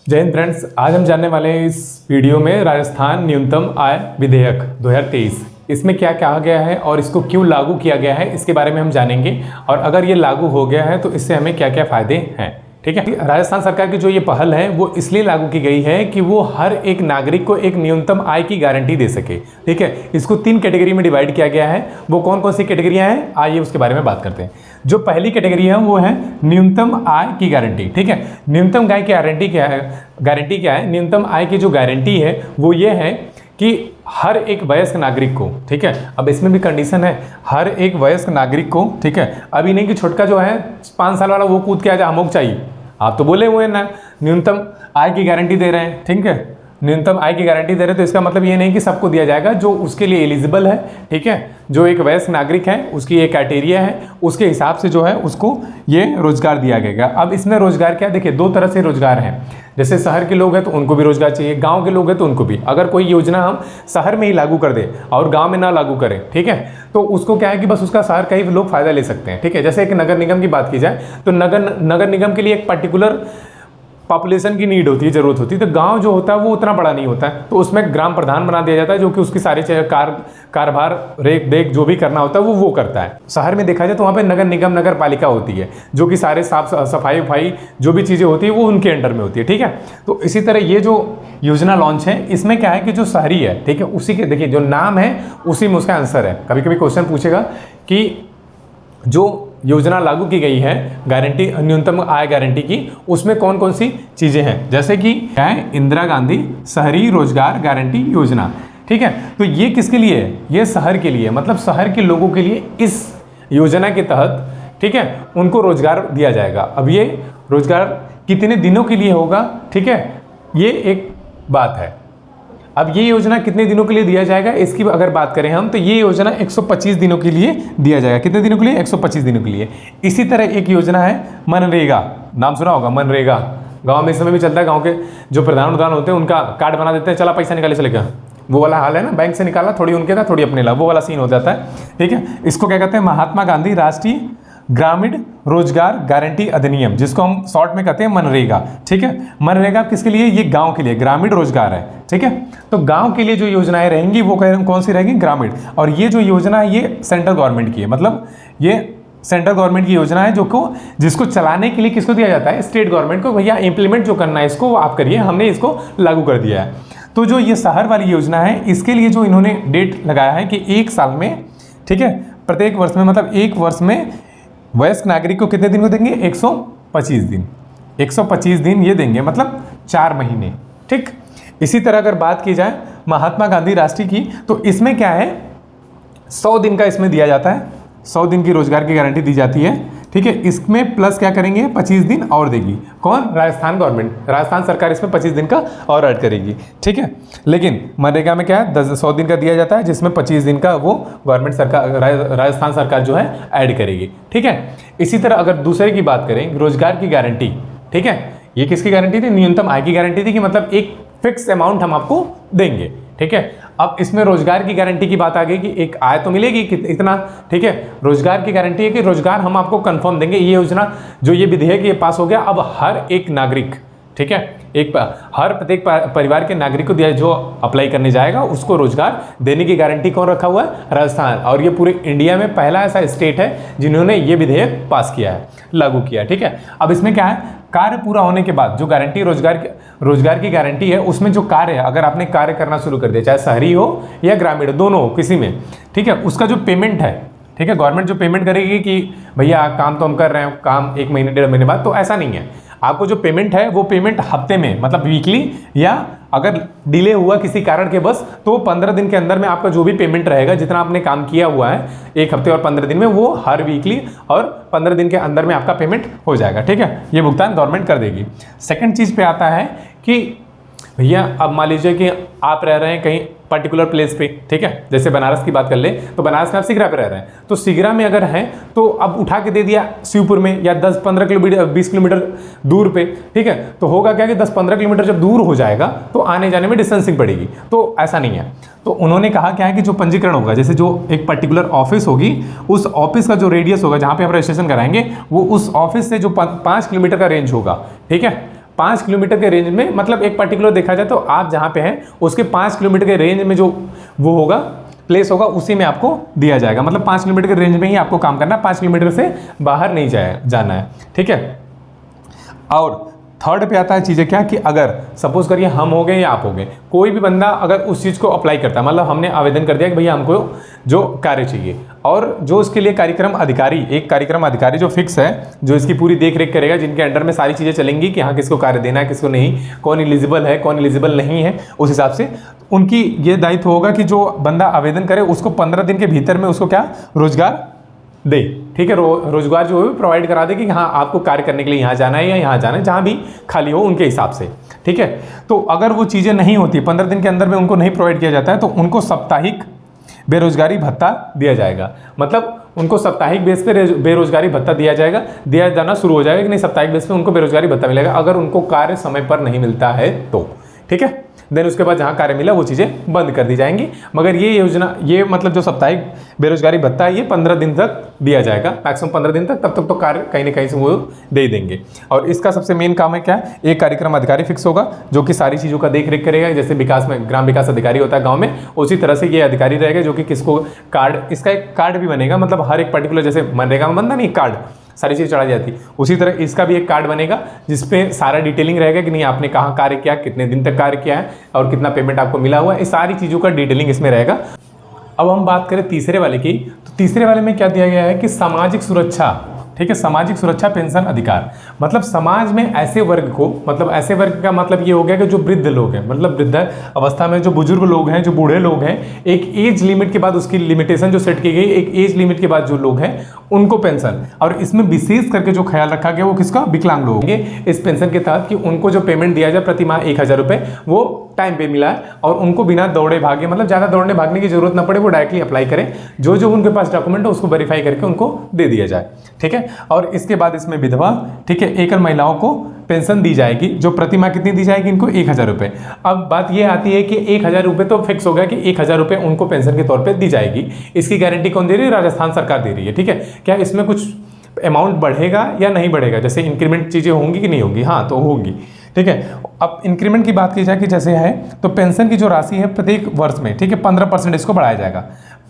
जय हिंद फ्रेंड्स, आज हम जानने वाले हैं इस वीडियो में राजस्थान न्यूनतम आय विधेयक 2023। इसमें क्या कहा गया है और इसको क्यों लागू किया गया है, इसके बारे में हम जानेंगे। और अगर ये लागू हो गया है तो इससे हमें क्या क्या फायदे हैं। ठीक है, राजस्थान सरकार की जो ये पहल है वो इसलिए लागू की गई है कि वो हर एक नागरिक को एक न्यूनतम आय की गारंटी दे सके। ठीक है, इसको 3 कैटेगरी में डिवाइड किया गया है। वो कौन कौन सी कैटेगरियां हैं, आइए उसके बारे में बात करते हैं। जो पहली कैटेगरी है वो है न्यूनतम आय की गारंटी। ठीक है, न्यूनतम आय की गारंटी क्या है? गारंटी क्या है? न्यूनतम आय की जो गारंटी है वो ये है कि हर एक वयस्क नागरिक को, ठीक है, अब इसमें भी कंडीशन है, हर एक वयस्क नागरिक को, ठीक है, अभी नहीं कि छोटका जो है 5 साल वाला वो कूद के आ जाए हमको चाहिए। आप तो बोले हुए ना न्यूनतम आय की गारंटी दे रहे हैं, ठीक है, न्यूनतम आय की गारंटी दे रहे हैं, तो इसका मतलब ये नहीं कि सबको दिया जाएगा जो उसके लिए एलिजिबल है। ठीक है, जो एक वयस्क नागरिक है उसकी एक क्राइटेरिया है, उसके हिसाब से जो है उसको ये रोजगार दिया गया। अब इसमें रोजगार क्या, देखिए 2 तरह से रोजगार हैं। जैसे शहर के लोग हैं तो उनको भी रोजगार चाहिए, गांव के लोग हैं तो उनको भी। अगर कोई योजना हम शहर में ही लागू कर दे और गांव में ना लागू करें, ठीक है, तो उसको क्या है कि बस उसका शहर का ही लोग फायदा ले सकते हैं। ठीक है, जैसे एक नगर निगम की बात की जाए तो नगर निगम के लिए एक पर्टिकुलर पॉपुलेशन की नीड होती है, जरूरत होती है। तो गांव जो होता है वो उतना बड़ा नहीं होता है, तो उसमें ग्राम प्रधान बना दिया जाता है जो कि उसकी सारी कारभार रेख देख जो भी करना होता है वो करता है। शहर में देखा जाए तो वहाँ पे नगर निगम नगर पालिका होती है जो कि सारे साफ सफाई उफाई जो भी चीज़ें होती है वो उनके अंडर में होती है। ठीक है, तो इसी तरह ये जो योजना लॉन्च है इसमें क्या है कि जो शहरी है, ठीक है, उसी के देखिए जो नाम है उसी में उसका आंसर है। कभी कभी क्वेश्चन पूछेगा कि जो योजना लागू की गई है गारंटी, न्यूनतम आय गारंटी की, उसमें कौन कौन सी चीजें हैं, जैसे कि क्या है, इंदिरा गांधी शहरी रोजगार गारंटी योजना। ठीक है, तो ये किसके लिए है? ये शहर के लिए, मतलब शहर के लोगों के लिए इस योजना के तहत, ठीक है, उनको रोजगार दिया जाएगा। अब ये रोजगार कितने दिनों के लिए होगा, ठीक है, ये एक बात है। अब ये योजना कितने दिनों के लिए दिया जाएगा इसकी अगर बात करें हम, तो ये योजना 125 दिनों के लिए दिया जाएगा। कितने दिनों के लिए? 125 दिनों के लिए। इसी तरह एक योजना है मनरेगा, नाम सुना होगा मनरेगा, गांव में इस समय भी चलता है। गांव के जो प्रधान होते हैं उनका कार्ड बना देते हैं, चला पैसा निकाले चले गया, वो वाला हाल है ना, बैंक से निकाला, थोड़ी उनके था थोड़ी अपने ला, वो वाला सीन हो जाता है। ठीक है, इसको क्या कहते हैं? महात्मा गांधी राष्ट्रीय ग्रामीण रोजगार गारंटी अधिनियम, जिसको हम शॉर्ट में कहते हैं मनरेगा। ठीक है, मनरेगा किसके लिए? ये गांव के लिए, ग्रामीण रोजगार है। ठीक है, तो गांव के लिए जो योजनाएं रहेंगी वो कौन सी रहेंगी? ग्रामीण। और ये जो योजना है ये सेंट्रल गवर्नमेंट की है, मतलब ये सेंट्रल गवर्नमेंट की योजना है जिसको चलाने के लिए किसको दिया जाता है? स्टेट गवर्नमेंट को। भैया इंप्लीमेंट जो करना है इसको आप करिए, हमने इसको लागू कर दिया है। तो जो ये शहर वाली योजना है इसके लिए जो इन्होंने डेट लगाया है कि 1 साल में, ठीक है, प्रत्येक वर्ष में, मतलब 1 वर्ष में वयस्क नागरिक को कितने दिन को देंगे? 125 दिन। 125 दिन ये देंगे, मतलब 4 महीने। ठीक, इसी तरह अगर बात की जाए महात्मा गांधी राष्ट्रीय की, तो इसमें क्या है, 100 दिन का इसमें दिया जाता है, 100 दिन की रोजगार की गारंटी दी जाती है। ठीक है, इसमें प्लस क्या करेंगे? 25 दिन और देगी। कौन? राजस्थान गवर्नमेंट, राजस्थान सरकार इसमें 25 दिन का और ऐड करेगी। ठीक है, लेकिन मनरेगा में क्या है, 100 दिन का दिया जाता है जिसमें 25 दिन का वो गवर्नमेंट सरकार, राजस्थान सरकार जो है ऐड करेगी। ठीक है, इसी तरह अगर दूसरे की बात करें, रोजगार की गारंटी, ठीक है, ये किसकी गारंटी थी? न्यूनतम आय की गारंटी थी कि मतलब एक फिक्स अमाउंट हम आपको देंगे। ठीक है, अब इसमें रोजगार की गारंटी की बात आ गई कि एक आय तो मिलेगी कि इतना। ठीक है, रोजगार की गारंटी है कि रोजगार हम आपको कंफर्म देंगे। ये योजना जो ये विधेयक ये पास हो गया, अब हर एक नागरिक, ठीक है, हर प्रत्येक परिवार के नागरिक को दिया, जो अप्लाई करने जाएगा उसको रोजगार देने की गारंटी कौन रखा हुआ है? राजस्थान। और ये पूरे इंडिया में पहला ऐसा स्टेट है जिन्होंने ये विधेयक पास किया है, लागू किया। ठीक है, अब इसमें क्या है, कार्य पूरा होने के बाद जो गारंटी रोजगार की गारंटी है उसमें जो कार्य है, अगर आपने कार्य करना शुरू कर दिया, चाहे शहरी हो या ग्रामीण, दोनों हो, किसी में, ठीक है, उसका जो पेमेंट है, ठीक है, गवर्नमेंट जो पेमेंट करेगी कि भैया काम तो हम कर रहे हैं, काम 1 महीने 1.5 महीने बाद, तो ऐसा नहीं है। आपको जो पेमेंट है वो पेमेंट हफ्ते में, मतलब वीकली, या अगर डिले हुआ किसी कारण के बस, तो 15 दिन के अंदर में आपका जो भी पेमेंट रहेगा, जितना आपने काम किया हुआ है 1 हफ्ते और 15 दिन में, वो हर वीकली और 15 दिन के अंदर में आपका पेमेंट हो जाएगा। ठीक है, ये भुगतान गवर्नमेंट कर देगी। सेकंड चीज़ पे आता है कि भैया अब मान लीजिए कि आप रह रहे हैं कहीं पर्टिकुलर प्लेस पे, ठीक है, जैसे बनारस की बात कर ले तो बनारस में आप सिगरा पे रह रहे हैं, तो सिगरा में अगर हैं तो अब उठा के दे दिया शिवपुर में या 10-15 किलोमीटर 20 किलोमीटर दूर पे। ठीक है, तो होगा क्या कि 10-15 किलोमीटर जब दूर हो जाएगा तो आने जाने में डिस्टेंसिंग पड़ेगी, तो ऐसा नहीं है। तो उन्होंने कहा क्या है कि जो पंजीकरण होगा, जैसे जो एक पर्टिकुलर ऑफिस होगी, उस ऑफिस का जो रेडियस होगा जहाँ पे आप रजिस्ट्रेशन कराएंगे, वो उस ऑफिस से जो 5 किलोमीटर का रेंज होगा, ठीक है, 5 किलोमीटर के रेंज में, मतलब एक पर्टिकुलर देखा जाए तो आप जहाँ पे हैं उसके 5 किलोमीटर के रेंज में जो वो होगा प्लेस होगा उसी में आपको दिया जाएगा। मतलब 5 किलोमीटर के रेंज में ही आपको काम करना है, 5 किलोमीटर से बाहर नहीं जाना है, ठीक है। और थर्ड पे आता है चीज़ें क्या कि अगर सपोज करिए हम हो गए या आप हो गए, कोई भी बंदा अगर उस चीज़ को अप्लाई करता है, मतलब हमने आवेदन कर दिया कि भैया हमको जो कार्य चाहिए, और जो उसके लिए कार्यक्रम अधिकारी, एक कार्यक्रम अधिकारी जो फिक्स है, जो इसकी पूरी देख रेख करेगा, जिनके अंडर में सारी चीज़ें चलेंगी कि हाँ किसको कार्य देना है किसको नहीं, कौन एलिजिबल है कौन एलिजिबल नहीं है, उस हिसाब से उनकी ये दायित्व होगा कि जो बंदा आवेदन करे उसको 15 दिन के भीतर में उसको क्या रोजगार दे, ठीक है। रोजगार जो है प्रोवाइड करा दे कि हाँ आपको कार्य करने के लिए यहाँ जाना है या यहाँ जाना है, जहाँ भी खाली हो उनके हिसाब से, ठीक है। तो अगर वो चीज़ें नहीं होती 15 दिन के अंदर में उनको नहीं प्रोवाइड किया जाता है तो उनको साप्ताहिक बेरोजगारी भत्ता दिया जाएगा। मतलब उनको साप्ताहिक बेस पे बेरोजगारी भत्ता दिया जाना शुरू हो जाएगा कि नहीं, साप्ताहिक बेस पे उनको बेरोजगारी भत्ता मिलेगा अगर उनको कार्य समय पर नहीं मिलता है तो, ठीक है। देन उसके बाद जहाँ कार्य मिला वो चीज़ें बंद कर दी जाएंगी। मगर ये योजना, ये मतलब जो साप्ताहिक बेरोजगारी भत्ता है ये 15 दिन तक दिया जाएगा, मैक्सिमम 15 दिन तक, तब तक तो कार्य कहीं ना कहीं से वो दे देंगे। और इसका सबसे मेन काम है क्या, एक कार्यक्रम अधिकारी फिक्स होगा जो कि सारी चीज़ों का देख रेख करेगा। जैसे विकास में ग्राम विकास अधिकारी होता है गाँव में, उसी तरह से ये अधिकारी रहेगा जो कि किसको कार्ड, इसका एक कार्ड भी बनेगा, मतलब हर एक पर्टिकुलर, जैसे मनरेगा में बनता नहीं कार्ड, सारी चीज़ चढ़ा जाती, उसी तरह इसका भी एक कार्ड बनेगा जिसपे सारा डिटेलिंग रहेगा कि नहीं आपने कहाँ कार्य किया, कितने दिन तक कार्य किया है और कितना पेमेंट आपको मिला हुआ है, इस सारी चीज़ों का डिटेलिंग इसमें रहेगा। अब हम बात करें तीसरे वाले की, तो तीसरे वाले में क्या दिया गया है कि सामाजिक सुरक्षा, ठीक है, सामाजिक सुरक्षा पेंशन अधिकार। मतलब समाज में ऐसे वर्ग को, मतलब ऐसे वर्ग का मतलब ये हो गया कि जो वृद्ध लोग हैं, मतलब वृद्ध अवस्था में जो बुजुर्ग लोग हैं, जो बूढ़े लोग हैं, एक एज लिमिट के बाद उसकी लिमिटेशन जो सेट की गई, एक एज लिमिट के बाद जो लोग हैं उनको पेंशन, और इसमें विशेष करके जो ख्याल रखा गया वो किसका, विकलांग लोग हैं इस पेंशन के तहत, कि उनको जो पेमेंट दिया जाए प्रति माह 1000 रुपये वो टाइम पे मिला है और उनको बिना दौड़े भागे, मतलब ज़्यादा दौड़ने भागने की जरूरत ना पड़े, वो डायरेक्टली अप्लाई करें, जो जो उनके पास डॉक्यूमेंट है उसको वेरीफाई करके उनको दे दिया जाए, ठीक है। और इसके बाद इसमें विधवा, ठीक है, एकल महिलाओं को पेंशन दी जाएगी, जो प्रति माह कितनी दी जाएगी इनको, 1000 रुपये। अब बात ये आती है कि 1000 रुपये तो फिक्स हो गया कि 1000 रुपये उनको पेंशन के तौर पर दी जाएगी। इसकी गारंटी कौन दे रही है, राजस्थान सरकार दे रही है, ठीक है। क्या इसमें कुछ अमाउंट बढ़ेगा या नहीं बढ़ेगा, जैसे इंक्रीमेंट चीज़ें होंगी कि नहीं होंगी, हाँ तो होगी, ठीक है। अब इंक्रीमेंट की बात की जाए कि जैसे है तो पेंशन की जो राशि है प्रत्येक वर्ष में, ठीक है, 15% इसको बढ़ाया जाएगा,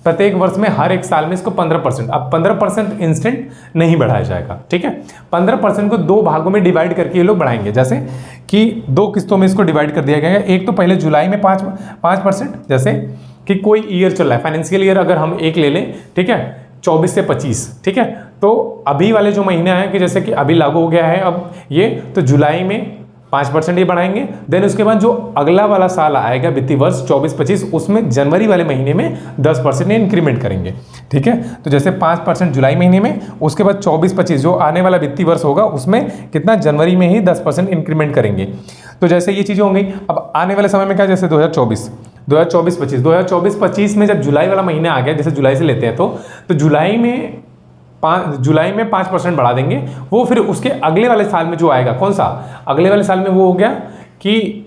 प्रत्येक वर्ष में हर एक साल में इसको 15%, अब 15% इंस्टेंट नहीं बढ़ाया जाएगा, ठीक है। 15% को 2 भागों में डिवाइड करके ये लोग बढ़ाएंगे, जैसे कि 2 किस्तों में इसको डिवाइड कर दिया गया है। एक तो पहले जुलाई में 5%, जैसे कि कोई ईयर चल रहा है, फाइनेंशियल ईयर अगर हम एक ले लें, ठीक है, 24 से 25, ठीक है, तो अभी वाले जो महीने हैं कि जैसे कि अभी लागू हो गया है अब ये, तो जुलाई में 5% ये बढ़ाएंगे। देन उसके बाद जो अगला वाला साल आएगा वित्तीय वर्ष 24-25, उसमें जनवरी वाले महीने में 10% इंक्रीमेंट करेंगे, ठीक है। तो जैसे 5% जुलाई महीने में, उसके बाद 24-25 जो आने वाला वित्तीय वर्ष होगा उसमें कितना, जनवरी में ही 10% इंक्रीमेंट करेंगे। तो जैसे ये चीज़ें होंगी। अब आने वाले समय में क्या, जैसे 2024-25 में जब जुलाई वाला महीना आ गया, जैसे जुलाई से लेते हैं तो जुलाई में 5% बढ़ा देंगे। वो फिर उसके अगले वाले साल में जो आएगा, कौन सा अगले वाले साल में, वो हो गया कि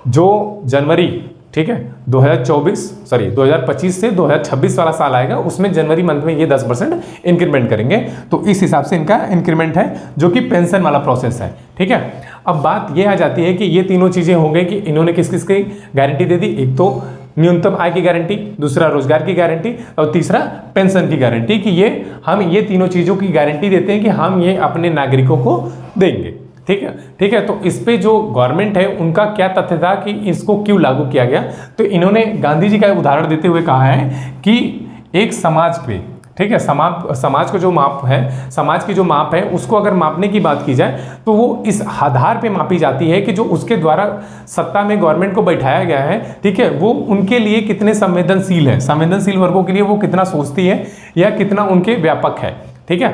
जो जनवरी, ठीक है, 2025 से 2026 वाला साल आएगा, उसमें जनवरी मंथ में ये 10% इंक्रीमेंट करेंगे। तो इस हिसाब से इनका इंक्रीमेंट है जो कि पेंशन वाला प्रोसेस है, ठीक है। अब बात ये आ जाती है कि ये तीनों चीज़ें हो गई कि इन्होंने किस किस की गारंटी दे दी, एक तो न्यूनतम आय की गारंटी, दूसरा रोजगार की गारंटी और तीसरा पेंशन की गारंटी, कि ये हम ये तीनों चीज़ों की गारंटी देते हैं कि हम ये अपने नागरिकों को देंगे, ठीक है, ठीक है। तो इस पे जो गवर्नमेंट है उनका क्या तथ्य था कि इसको क्यों लागू किया गया, तो इन्होंने गांधी जी का उदाहरण देते हुए कहा है कि एक समाज पे, ठीक है, समाज को जो माप है, समाज की जो माप है उसको अगर मापने की बात की जाए तो वो इस आधार पे मापी जाती है कि जो उसके द्वारा सत्ता में गवर्नमेंट को बैठाया गया है, ठीक है, वो उनके लिए कितने संवेदनशील है, संवेदनशील वर्गों के लिए वो कितना सोचती है या कितना उनके व्यापक है, ठीक है।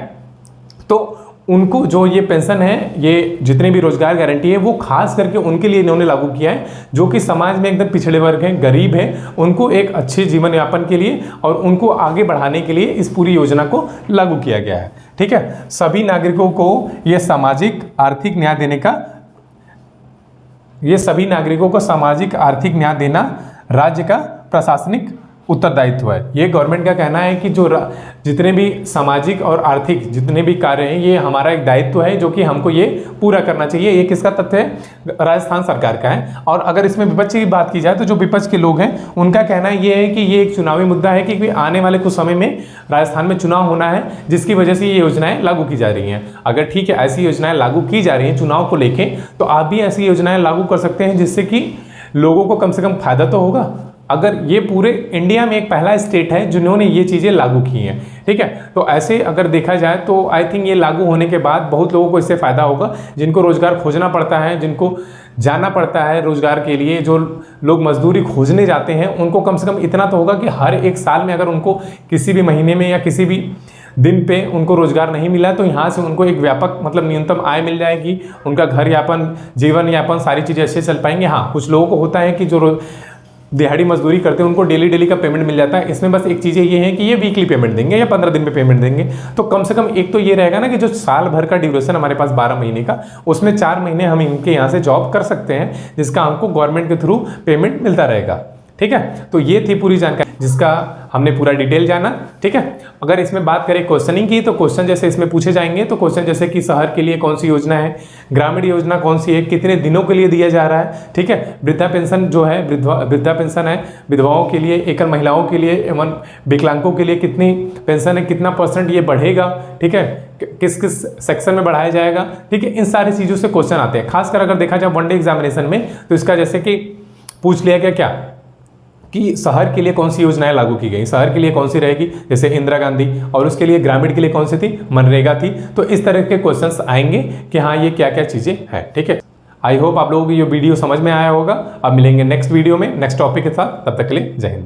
तो उनको जो ये पेंशन है, ये जितने भी रोजगार गारंटी है, वो खास करके उनके लिए इन्होंने लागू किया है जो कि समाज में एकदम पिछड़े वर्ग हैं, गरीब हैं, उनको एक अच्छे जीवन यापन के लिए और उनको आगे बढ़ाने के लिए इस पूरी योजना को लागू किया गया है, ठीक है। सभी नागरिकों को ये सामाजिक आर्थिक न्याय देने का, ये सभी नागरिकों को सामाजिक आर्थिक न्याय देना राज्य का प्रशासनिक उत्तरदायित्व है। ये गवर्नमेंट का कहना है कि जो जितने भी सामाजिक और आर्थिक जितने भी कार्य हैं ये हमारा एक दायित्व है जो कि हमको ये पूरा करना चाहिए। ये किसका तथ्य है? राजस्थान सरकार का है। और अगर इसमें विपक्ष की बात की जाए तो जो विपक्ष के लोग हैं उनका कहना ये है कि ये एक चुनावी मुद्दा है कि आने वाले कुछ समय में राजस्थान में चुनाव होना है, जिसकी वजह से ये योजनाएं लागू की जा रही हैं। अगर ठीक है ऐसी योजनाएं लागू की जा रही हैं चुनाव को लेके, तो आप भी ऐसी योजनाएं लागू कर सकते हैं जिससे कि लोगों को कम से कम फायदा तो होगा। अगर ये पूरे इंडिया में एक पहला स्टेट है जिन्होंने ये चीज़ें लागू की हैं, ठीक है, तो ऐसे अगर देखा जाए तो आई थिंक ये लागू होने के बाद बहुत लोगों को इससे फ़ायदा होगा। जिनको रोज़गार खोजना पड़ता है, जिनको जाना पड़ता है रोज़गार के लिए, जो लोग मजदूरी खोजने जाते हैं, उनको कम से कम इतना तो होगा कि हर एक साल में अगर उनको किसी भी महीने में या किसी भी दिन पे उनको रोज़गार नहीं मिला तो यहाँ से उनको एक व्यापक मतलब न्यूनतम आय मिल जाएगी, उनका घर यापन, जीवन यापन सारी चीज़ें अच्छे चल पाएंगे। हाँ, कुछ लोगों को होता है कि जो दिहाड़ी मजदूरी करते हैं उनको डेली का पेमेंट मिल जाता है। इसमें बस एक चीज़ ये है कि ये वीकली पेमेंट देंगे या 15 दिन पे पेमेंट देंगे, तो कम से कम एक तो ये रहेगा ना कि जो साल भर का ड्यूरेशन हमारे पास 12 महीने का, उसमें 4 महीने हम इनके यहाँ से जॉब कर सकते हैं, जिसका हमको गवर्नमेंट के थ्रू पेमेंट मिलता रहेगा। ठीक है, तो ये थी पूरी जानकारी जिसका हमने पूरा डिटेल जाना। ठीक है, अगर इसमें बात करें क्वेश्चनिंग की तो क्वेश्चन जैसे इसमें पूछे जाएंगे, तो क्वेश्चन जैसे कि शहर के लिए कौन सी योजना है, ग्रामीण योजना कौन सी है, कितने दिनों के लिए दिया जा रहा है। ठीक है, वृद्धा पेंशन जो है वृद्धा पेंशन है विधवाओं के लिए, एकल महिलाओं के लिए एवं विकलांगों के लिए कितनी पेंशन है, कितना % ये बढ़ेगा, ठीक है, किस किस सेक्शन में बढ़ाया जाएगा। ठीक है, इन सारी चीज़ों से क्वेश्चन आते हैं। खासकर अगर देखा जाए वनडे एग्जामिनेशन में तो इसका जैसे कि पूछ लिया गया क्या कि शहर के लिए कौन सी योजनाएं लागू की गई, शहर के लिए कौन सी रहेगी, जैसे इंदिरा गांधी, और उसके लिए ग्रामीण के लिए कौन सी थी, मनरेगा थी। तो इस तरह के क्वेश्चंस आएंगे कि हाँ ये क्या क्या चीज़ें हैं। ठीक है, आई होप आप लोगों को ये वीडियो समझ में आया होगा। अब मिलेंगे नेक्स्ट वीडियो में नेक्स्ट टॉपिक के साथ, तब तक के लिए जय हिंद।